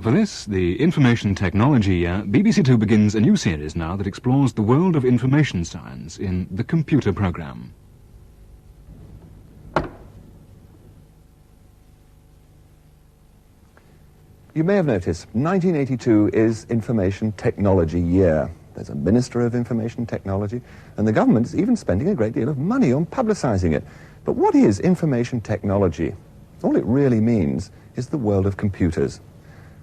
For this, the Information Technology Year, BBC Two begins a new series now that explores the world of information science in the computer programme. You may have noticed, 1982 is Information Technology Year. There's a Minister of Information Technology, and the government is even spending a great deal of money on publicising it. But what is information technology? All it really means is the world of computers.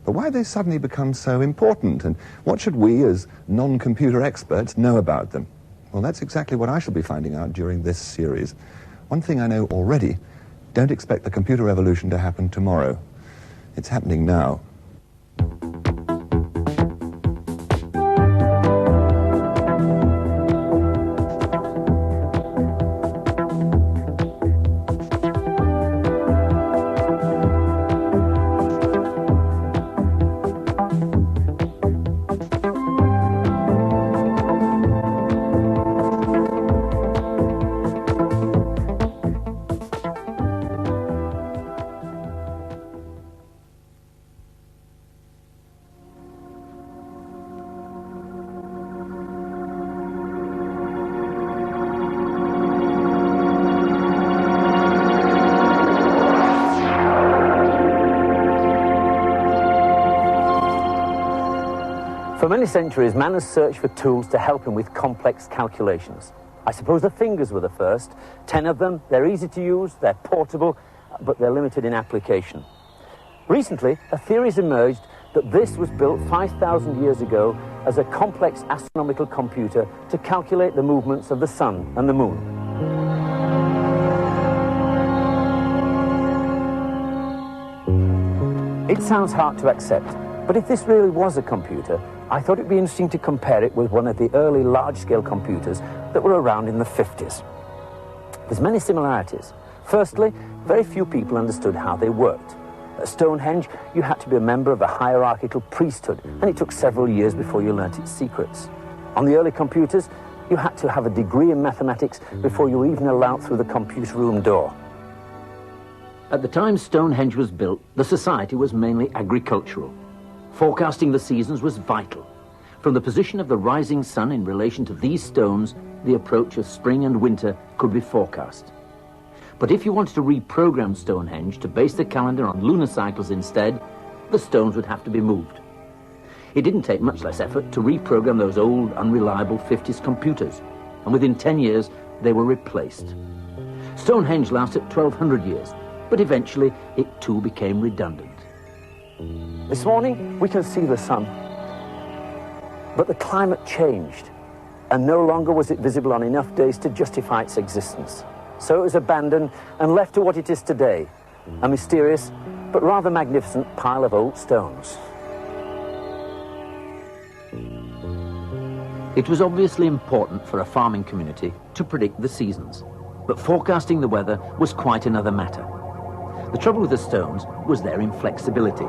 But why have they suddenly become so important, and what should we, as non-computer experts, know about them? Well, that's exactly what I shall be finding out during this series. One thing I know already, don't expect the computer revolution to happen tomorrow. It's happening now. For many centuries, man has searched for tools to help him with complex calculations. I suppose the fingers were the first. 10 of them, they're easy to use, they're portable, but they're limited in application. Recently, a theory has emerged that this was built 5,000 years ago as a complex astronomical computer to calculate the movements of the sun and the moon. It sounds hard to accept, but if this really was a computer, I thought it'd be interesting to compare it with one of the early large-scale computers that were around in the 50s. There's many similarities. Firstly, very few people understood how they worked. At Stonehenge, you had to be a member of a hierarchical priesthood, and it took several years before you learnt its secrets. On the early computers, you had to have a degree in mathematics before you were even allowed through the computer room door. At the time Stonehenge was built, the society was mainly agricultural. Forecasting the seasons was vital. From the position of the rising sun in relation to these stones, the approach of spring and winter could be forecast. But if you wanted to reprogram Stonehenge to base the calendar on lunar cycles instead, the stones would have to be moved. It didn't take much less effort to reprogram those old, unreliable 50s computers, and within 10 years, they were replaced. Stonehenge lasted 1,200 years, but eventually it too became redundant. This morning, we can see the sun, but the climate changed, and no longer was it visible on enough days to justify its existence. So it was abandoned and left to what it is today, a mysterious but rather magnificent pile of old stones. It was obviously important for a farming community to predict the seasons, but forecasting the weather was quite another matter. The trouble with the stones was their inflexibility.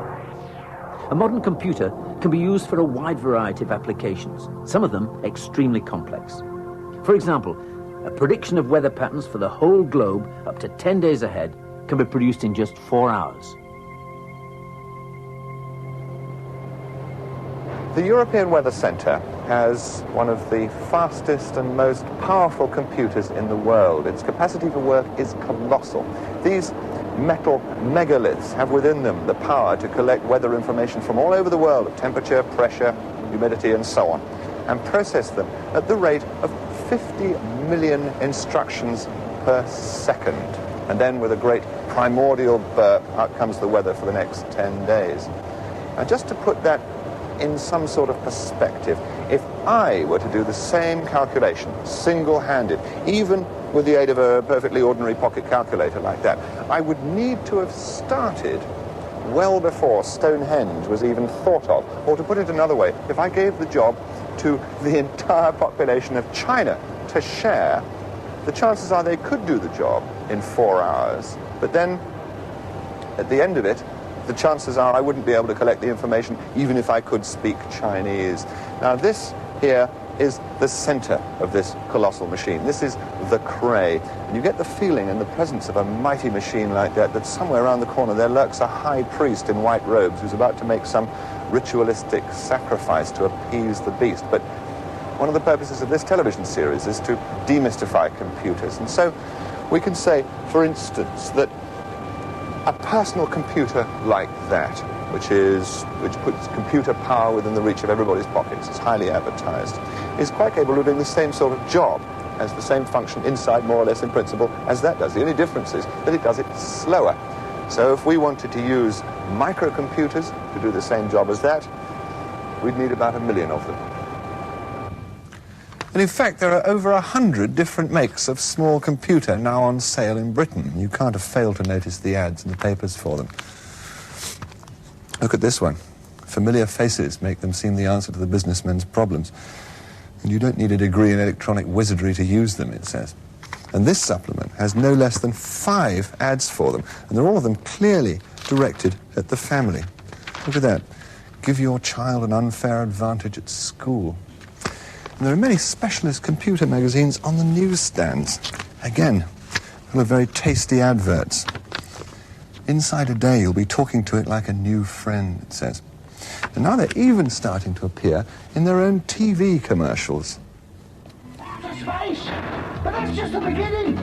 A modern computer can be used for a wide variety of applications, some of them extremely complex. For example, a prediction of weather patterns for the whole globe up to 10 days ahead can be produced in just 4 hours. The European Weather Centre has one of the fastest and most powerful computers in the world. Its capacity for work is colossal. These metal megaliths have within them the power to collect weather information from all over the world of temperature, pressure, humidity, and so on, and process them at the rate of 50 million instructions per second. And then with a great primordial burp, out comes the weather for the next 10 days. Now, just to put that in some sort of perspective, if I were to do the same calculation, single-handed, even with the aid of a perfectly ordinary pocket calculator like that, I would need to have started well before Stonehenge was even thought of. Or to put it another way, if I gave the job to the entire population of China to share, the chances are they could do the job in 4 hours. But then, at the end of it, the chances are I wouldn't be able to collect the information even if I could speak Chinese. Now, this here is the center of this colossal machine. This is the Cray. And you get the feeling in the presence of a mighty machine like that, that somewhere around the corner there lurks a high priest in white robes who's about to make some ritualistic sacrifice to appease the beast. But one of the purposes of this television series is to demystify computers. And so we can say, for instance, that a personal computer like that, which puts computer power within the reach of everybody's pockets, is highly advertised, is quite capable of doing the same sort of job, has the same function inside, more or less in principle, as that does. The only difference is that it does it slower. So if we wanted to use microcomputers to do the same job as that, we'd need about 1 million of them. And in fact, there are over 100 different makes of small computer now on sale in Britain. You can't have failed to notice the ads in the papers for them. Look at this one. Familiar faces make them seem the answer to the businessman's problems. And you don't need a degree in electronic wizardry to use them, it says. And this supplement has no less than 5 ads for them. And they're all of them clearly directed at the family. Look at that. Give your child an unfair advantage at school. And there are many specialist computer magazines on the newsstands. Again, full of very tasty adverts. Inside a day, you'll be talking to it like a new friend, it says. And now they're even starting to appear in their own TV commercials. Outer space! But that's just the beginning!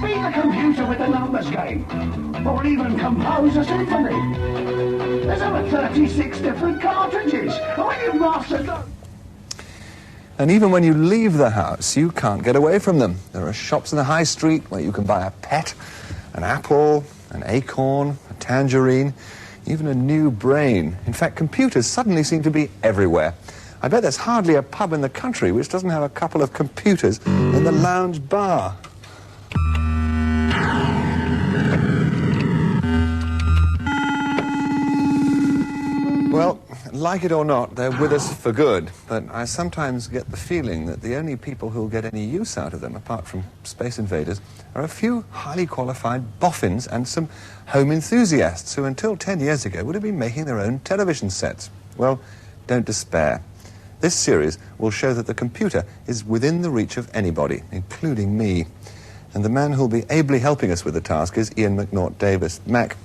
Beat the computer with the numbers game! Or even compose a symphony! There's over 36 different cartridges! And when you've mastered them... And even when you leave the house, you can't get away from them. There are shops in the high street where you can buy a pet, an apple, an acorn, a tangerine, even a new brain. In fact, computers suddenly seem to be everywhere. I bet there's hardly a pub in the country which doesn't have a couple of computers in the lounge bar. Well, like it or not, they're with us for good. But I sometimes get the feeling that the only people who'll get any use out of them, apart from space invaders, are a few highly qualified boffins and some home enthusiasts who, until 10 years ago, would have been making their own television sets. Well, don't despair. This series will show that the computer is within the reach of anybody, including me. And the man who'll be ably helping us with the task is Ian McNaught-Davis. Mac,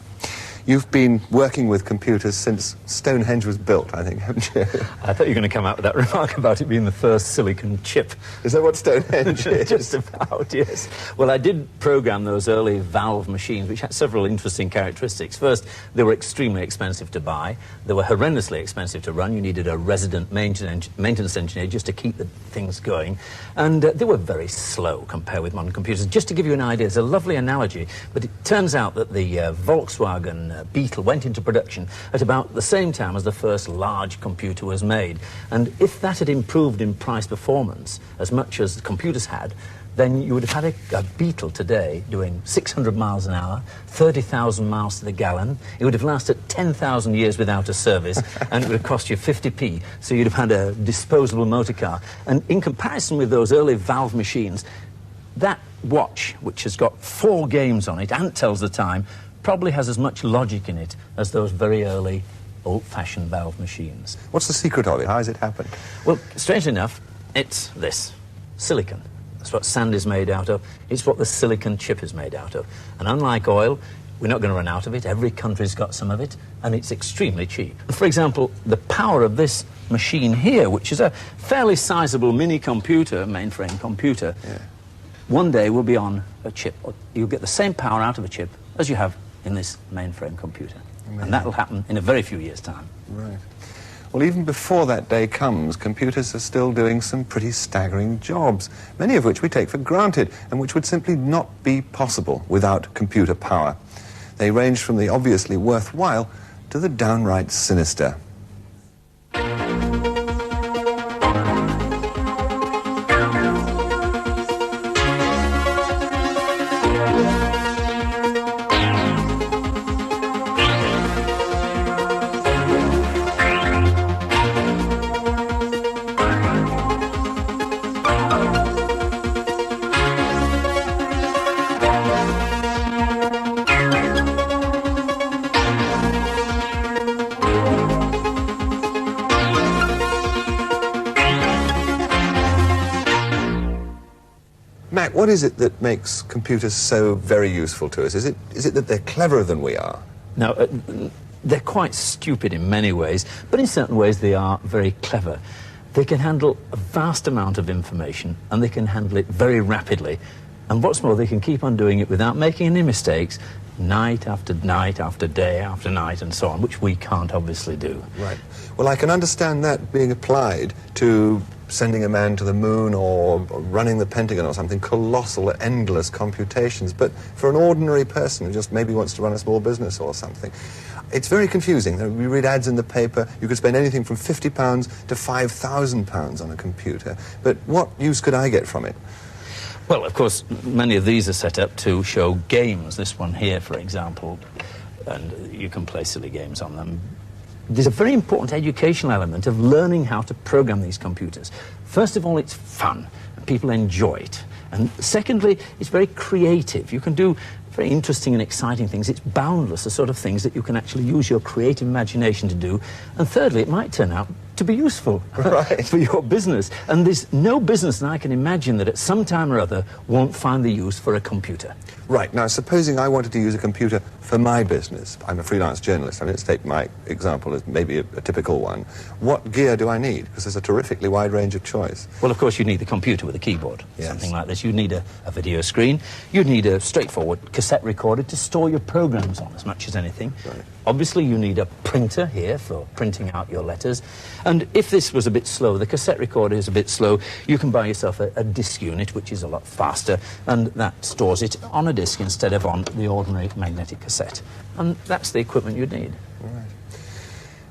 you've been working with computers since Stonehenge was built, I think, haven't you? I thought you were going to come out with that remark about it being the first silicon chip. Is that what Stonehenge is? Just about, yes. Well, I did program those early valve machines, which had several interesting characteristics. First, they were extremely expensive to buy. They were horrendously expensive to run. You needed a resident maintenance engineer just to keep the things going. And they were very slow compared with modern computers. Just to give you an idea, it's a lovely analogy, but it turns out that the Volkswagen Beetle went into production at about the same time as the first large computer was made. And if that had improved in price performance as much as the computers had, then you would have had a Beetle today doing 600 miles an hour, 30,000 miles to the gallon. It would have lasted 10,000 years without a service, and it would have cost you 50p, so you'd have had a disposable motor car. And in comparison with those early valve machines, that watch, which has got 4 games on it and tells the time, probably has as much logic in it as those very early old-fashioned valve machines. What's the secret of it? How has it happened? Well, strangely enough, it's this, silicon. That's what sand is made out of. It's what the silicon chip is made out of. And unlike oil, we're not going to run out of it. Every country's got some of it, and it's extremely cheap. For example, the power of this machine here, which is a fairly sizable mini-computer, mainframe computer, one day will be on a chip. You'll get the same power out of a chip as you have in this mainframe computer. Amazing. And that will happen in a very few years' time. Right. Well, even before that day comes, computers are still doing some pretty staggering jobs, many of which we take for granted and which would simply not be possible without computer power. They range from the obviously worthwhile to the downright sinister. what is it that makes computers so very useful to us? Is it that they're cleverer than we are? Now, they're quite stupid in many ways, but in certain ways they are very clever. They can handle a vast amount of information, and they can handle it very rapidly. And what's more, they can keep on doing it without making any mistakes, night after night after day after night and so on, which we can't obviously do. Right. Well, I can understand that being applied to sending a man to the moon or running the Pentagon or something, colossal, endless computations. But for an ordinary person who just maybe wants to run a small business or something, it's very confusing. We read ads in the paper. You could spend anything from £50 to £5,000 on a computer. But what use could I get from it? Well, of course, many of these are set up to show games. This one here, for example, and you can play silly games on them. There's a very important educational element of learning how to program these computers. First of all, it's fun, and people enjoy it. And secondly, it's very creative. You can do very interesting and exciting things. It's boundless, the sort of things that you can actually use your creative imagination to do. And thirdly, it might turn out to be useful for your business. And there's no business that I can imagine that at some time or other won't find the use for a computer. Right. Now, supposing I wanted to use a computer for my business. I'm a freelance journalist. I mean, let's take my example as maybe a typical one. What gear do I need? Because there's a terrifically wide range of choice. Well, of course, you need the computer with a keyboard, yes. Something like this. You need a video screen. You need a straightforward cassette recorder to store your programs on as much as anything. Right. Obviously, you need a printer here for printing out your letters. And if this was a bit slow, the cassette recorder is a bit slow, you can buy yourself a disk unit, which is a lot faster, and that stores it on a disk instead of on the ordinary magnetic cassette. And that's the equipment you need. Right.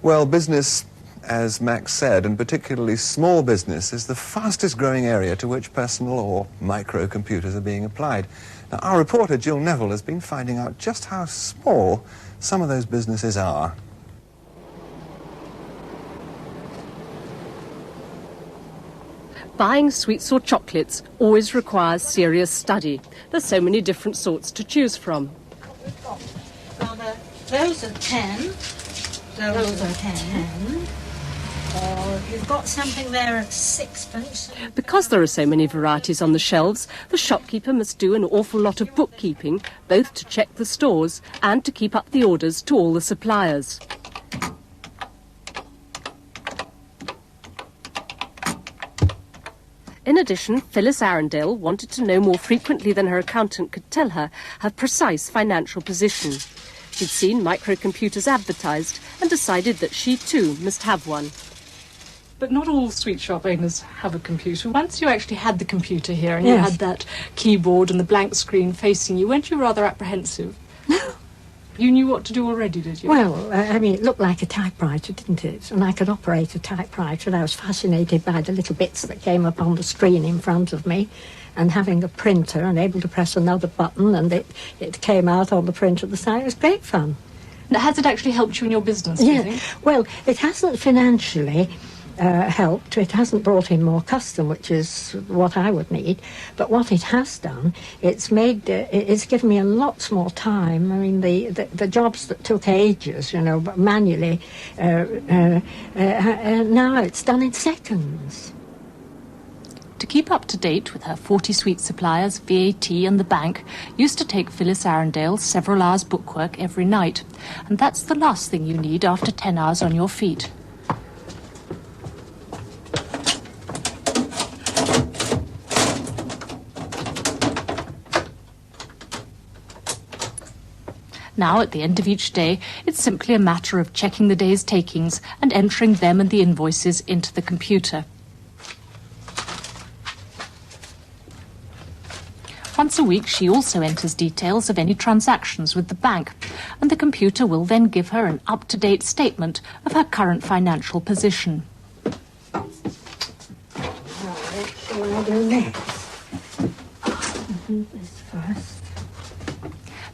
Well, business, as Max said, and particularly small business, is the fastest growing area to which personal or microcomputers are being applied. Now, our reporter, Jill Neville, has been finding out just how small some of those businesses are. Buying sweets or chocolates always requires serious study. There's so many different sorts to choose from. Those are 10. Those are 10. Or you've got something there at 6pence. Because there are so many varieties on the shelves, the shopkeeper must do an awful lot of bookkeeping, both to check the stores and to keep up the orders to all the suppliers. In addition, Phyllis Arundel wanted to know more frequently than her accountant could tell her precise financial position. She'd seen microcomputers advertised and decided that she too must have one. But not all sweet shop owners have a computer. Once you actually had the computer here and you had that keyboard and the blank screen facing you, weren't you rather apprehensive? You knew what to do already, did you? Well, I mean, it looked like a typewriter, didn't it? And I could operate a typewriter, and I was fascinated by the little bits that came up on the screen in front of me, and having a printer and able to press another button, and it came out on the print at the side. It was great fun. Now, has it actually helped you in your business, do you think? Well, it hasn't financially helped. It hasn't brought in more custom, which is what I would need. But what it has done, it's given me a lot more time. I mean, the jobs that took ages, manually, now it's done in seconds. To keep up to date with her 40 sweet suppliers, VAT and the bank used to take Phyllis Arundel several hours bookwork every night. And that's the last thing you need after 10 hours on your feet. Now, at the end of each day, it's simply a matter of checking the day's takings and entering them and the invoices into the computer. Once a week, she also enters details of any transactions with the bank, and the computer will then give her an up-to-date statement of her current financial position. Right, shall I do next? This first.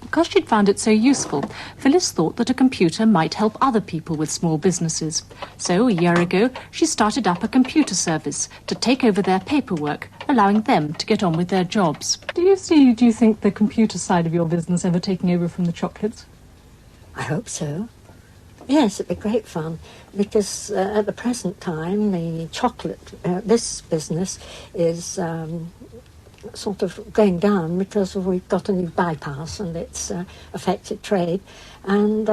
Because she'd found it so useful, Phyllis thought that a computer might help other people with small businesses. So, a year ago, she started up a computer service to take over their paperwork, allowing them to get on with their jobs. Do you think, the computer side of your business ever taking over from the chocolates? I hope so. Yes, it'd be great fun, because at the present time, the chocolate, this business is sort of going down because we've got a new bypass and it's affected trade. And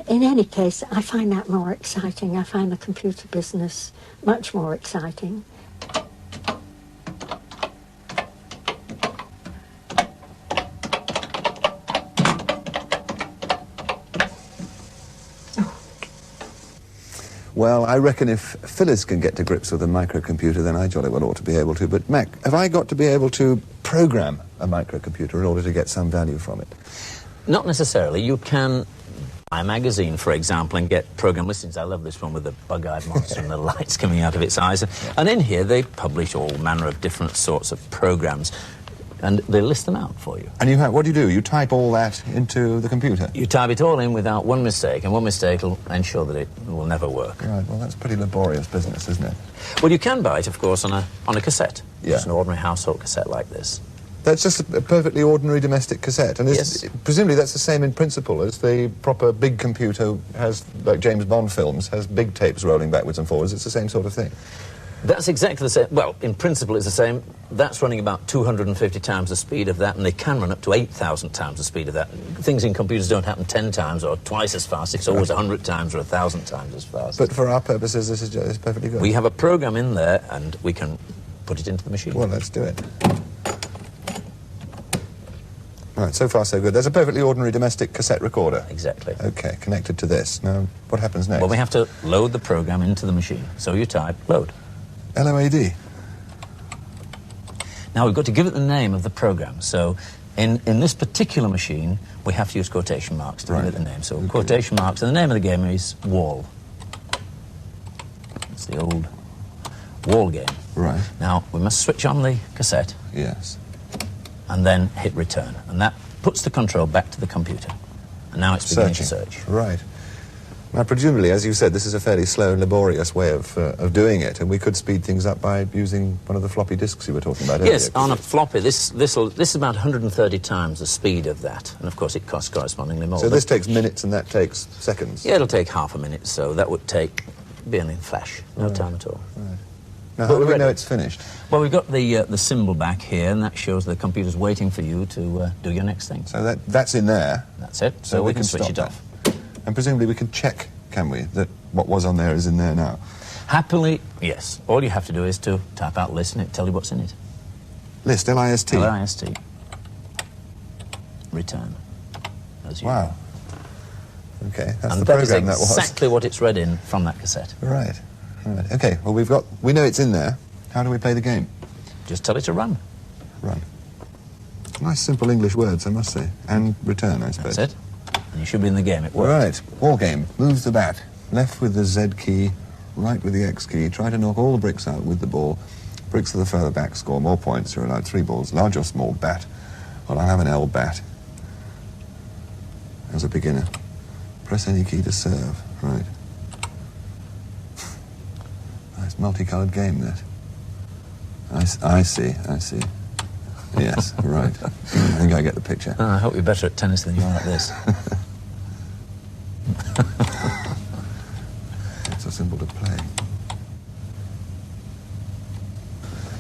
in any case, I find that more exciting. I find the computer business much more exciting. Well, I reckon if Phyllis can get to grips with a microcomputer, then I jolly well ought to be able to. But, Mac, have I got to be able to program a microcomputer in order to get some value from it? Not necessarily. You can buy a magazine, for example, and get program listings. I love this one with the bug-eyed monster and the lights coming out of its eyes. And in here, they publish all manner of different sorts of programs, and they list them out for you. And what do? You type all that into the computer? You type it all in without one mistake, and one mistake will ensure that it will never work. Right, well, that's pretty laborious business, isn't it? Well, you can buy it, of course, on a cassette. Yeah. Just an ordinary household cassette like this. That's just a perfectly ordinary domestic cassette. And Yes. Presumably that's the same in principle as the proper big computer has, like James Bond films, has big tapes rolling backwards and forwards. It's the same sort of thing. That's exactly the same. Well, in principle, it's the same. That's running about 250 times the speed of that, and they can run up to 8,000 times the speed of that. Things in computers don't happen 10 times or twice as fast. It's always 100 times or 1,000 times as fast. But for our purposes, this is perfectly good. We have a program in there, and we can put it into the machine. Well, let's do it. Right, so far so good. There's a perfectly ordinary domestic cassette recorder. Exactly. Okay, connected to this. Now, what happens next? Well, we have to load the program into the machine. So you type, load. LOAD. Now, we've got to give it the name of the program. So in this particular machine, we have to use quotation marks to give it the name. So quotation marks, and the name of the game is Wall. It's the old Wall game. Right. Now, we must switch on the cassette. Yes. And then hit return. And that puts the control back to the computer. And now it's beginning to search. Right. Now, presumably, as you said, this is a fairly slow and laborious way of doing it, and we could speed things up by using one of the floppy disks you were talking about earlier. Yes, on a floppy, this is about 130 times the speed of that, and of course it costs correspondingly more. So this takes minutes and that takes seconds? Yeah, it'll take half a minute, so that would be in flash, no time at all. Right. Now, how do we know it's finished? Well, we've got the symbol back here, and that shows the computer's waiting for you to do your next thing. So that's in there? That's it, so we can switch it off. And presumably we can check, can we, that what was on there is in there now? Happily, yes. All you have to do is to type out list and it'll tell you what's in it. List, L-I-S-T? L-I-S-T. Return. As you Wow. Okay, that's and the that program is that was. exactly what it's read in from that cassette. Right. Right. Okay, well, we know it's in there. How do we play the game? Just tell it to run. Run. Nice, simple English words, I must say. And return, I suppose. That's it. And you should be in the game. It works. Right. War game. Moves the bat. Left with the Z key, right with the X key. Try to knock all the bricks out with the ball. Bricks to the further back score more points. You're allowed 3 balls. Large or small bat. Well, I'll have an L bat. As a beginner. Press any key to serve. Right. Nice multicoloured game, that. I see. Yes, right. I think I get the picture. I hope you're better at tennis than you are at this. It's so simple to play.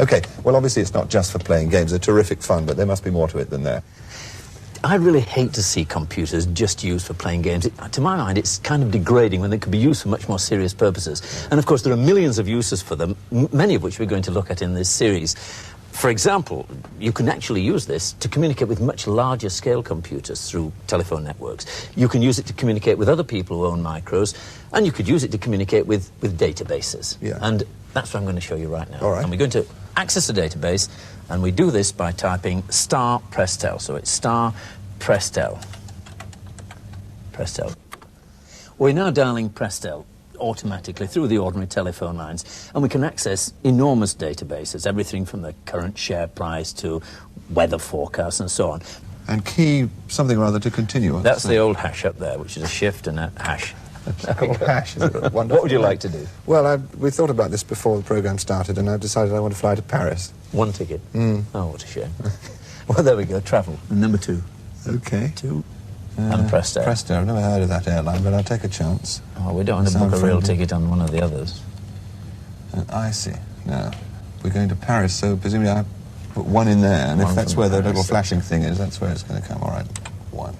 Okay, well, obviously it's not just for playing games. They're terrific fun, but there must be more to it than that. I really hate to see computers just used for playing games. To my mind, it's kind of degrading when they could be used for much more serious purposes. And of course, there are millions of uses for them, many of which we're going to look at in this series. For example, you can actually use this to communicate with much larger scale computers through telephone networks. You can use it to communicate with other people who own micros, and you could use it to communicate with databases. Yeah. And that's what I'm going to show you right now. All right. And we're going to access a database, and we do this by typing star Prestel. So it's star Prestel. Prestel. We're now dialing Prestel automatically through the ordinary telephone lines, and we can access enormous databases, everything from the current share price to weather forecasts and so on. And key something or other to continue. That's the old hash up there, which is a shift and a hash. Called hash, is it? Wonderful. What would you like to do? Well, we thought about this before the programme started, and I've decided I want to fly to Paris. One ticket. Oh, what a shame. Well, there we go, travel. And number 2. Okay. 2. And Presto. Presto, I've never heard of that airline, but I'll take a chance. Oh, we don't want to book a real ticket on one of the others. I see. No. We're going to Paris, so presumably I Put 1 in there, and if One that's from where the the little hash. flashing thing is, that's where it's going to come. All right, 1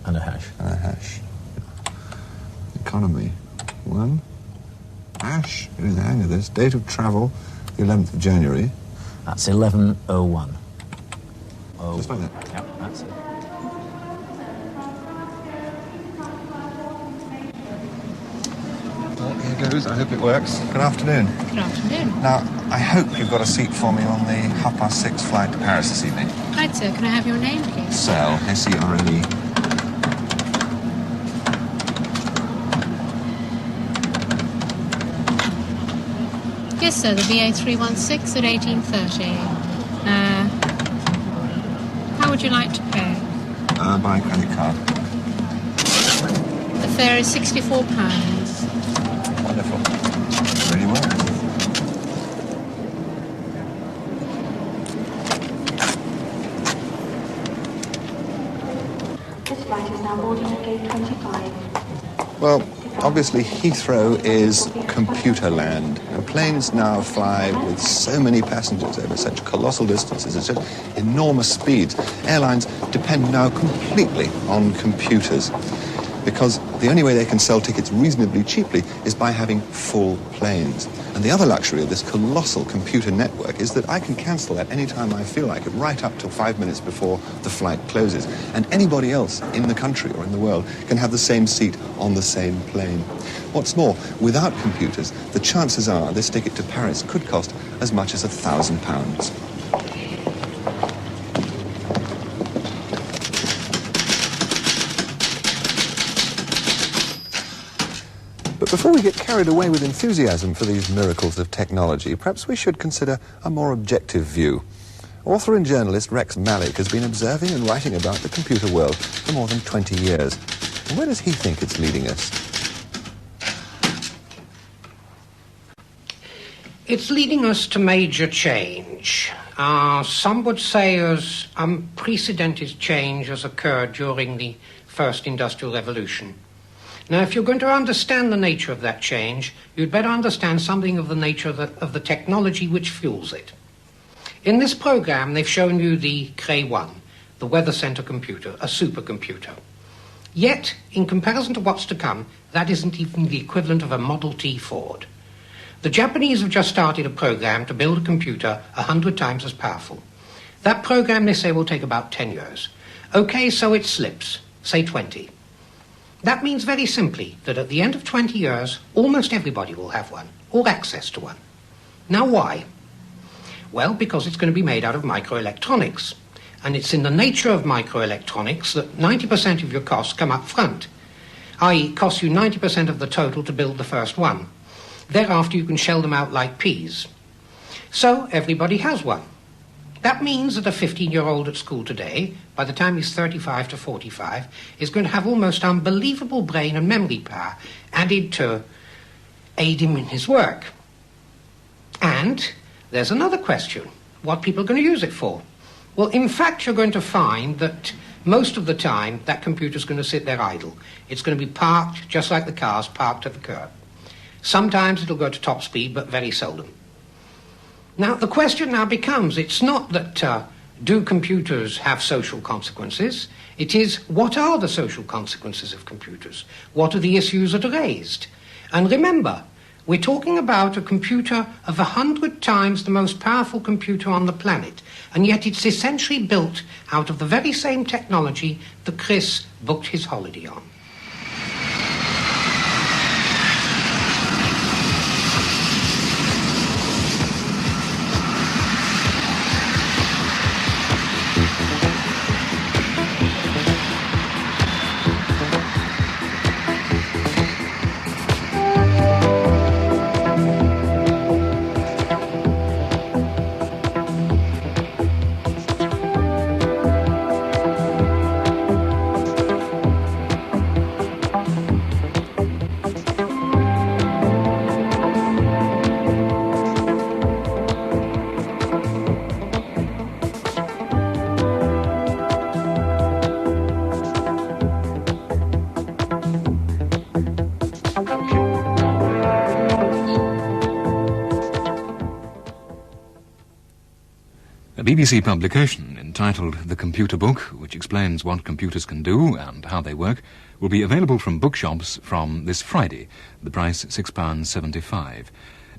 And a hash. and a hash. Economy, 1 hash. Here's the hang of this. Date of travel, the 11th of January. That's 11:01. Oh, Just like that. yep, that's it. Well, here goes. I hope it works. Good afternoon. Good afternoon. Now, I hope you've got a seat for me on the 6:30 flight to Paris this evening. Right, sir. Can I have your name, please? Sel, S-E-R-L-E. Yes, sir. The BA316 at 18:30. How would you like to pay? By credit card. The fare is £64. Wonderful. Really well. This flight is now boarding at gate 25. Well, obviously Heathrow is computer land. And planes now fly with so many passengers over such colossal distances at such enormous speeds. Airlines depend now completely on computers, because the only way they can sell tickets reasonably cheaply is by having full planes. And the other luxury of this colossal computer network is that I can cancel at any time I feel like it, right up till 5 minutes before the flight closes. And anybody else in the country or in the world can have the same seat on the same plane. What's more, without computers, the chances are this ticket to Paris could cost as much as £1,000. But before we get carried away with enthusiasm for these miracles of technology, perhaps we should consider a more objective view. Author and journalist Rex Malik has been observing and writing about the computer world for more than 20 years. And where does he think it's leading us? It's leading us to major change. Some would say as unprecedented change has occurred during the first industrial revolution. Now, if you're going to understand the nature of that change, you'd better understand something of the nature of the technology which fuels it. In this program, they've shown you the Cray 1, the Weather Center computer, a supercomputer. Yet, in comparison to what's to come, that isn't even the equivalent of a Model T Ford. The Japanese have just started a program to build a computer 100 times as powerful. That program, they say, will take about 10 years. Okay, so it slips, say 20. That means very simply that at the end of 20 years, almost everybody will have one, or access to one. Now why? Well, because it's going to be made out of microelectronics. And it's in the nature of microelectronics that 90% of your costs come up front, i.e. it costs you 90% of the total to build the first one. Thereafter, you can shell them out like peas. So everybody has one. That means that a 15-year-old at school today, by the time he's 35 to 45, is going to have almost unbelievable brain and memory power added to aid him in his work. And there's another question. What people are going to use it for? Well, in fact, you're going to find that most of the time that computer's going to sit there idle. It's going to be parked just like the cars parked at the curb. Sometimes it'll go to top speed, but very seldom. Now, the question now becomes, it's not that do computers have social consequences? It is, what are the social consequences of computers? What are the issues that are raised? And remember, we're talking about a computer of 100 times the most powerful computer on the planet, and yet it's essentially built out of the very same technology that Chris booked his holiday on. A BBC publication entitled The Computer Book, which explains what computers can do and how they work, will be available from bookshops from this Friday, the price £6.75.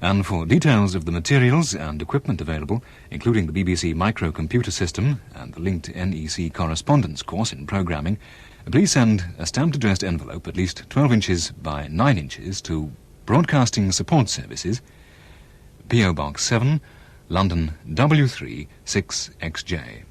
And for details of the materials and equipment available, including the BBC microcomputer system and the linked NEC correspondence course in programming, please send a stamped addressed envelope at least 12 inches by 9 inches to Broadcasting Support Services, P.O. Box 7, London W3 6XJ.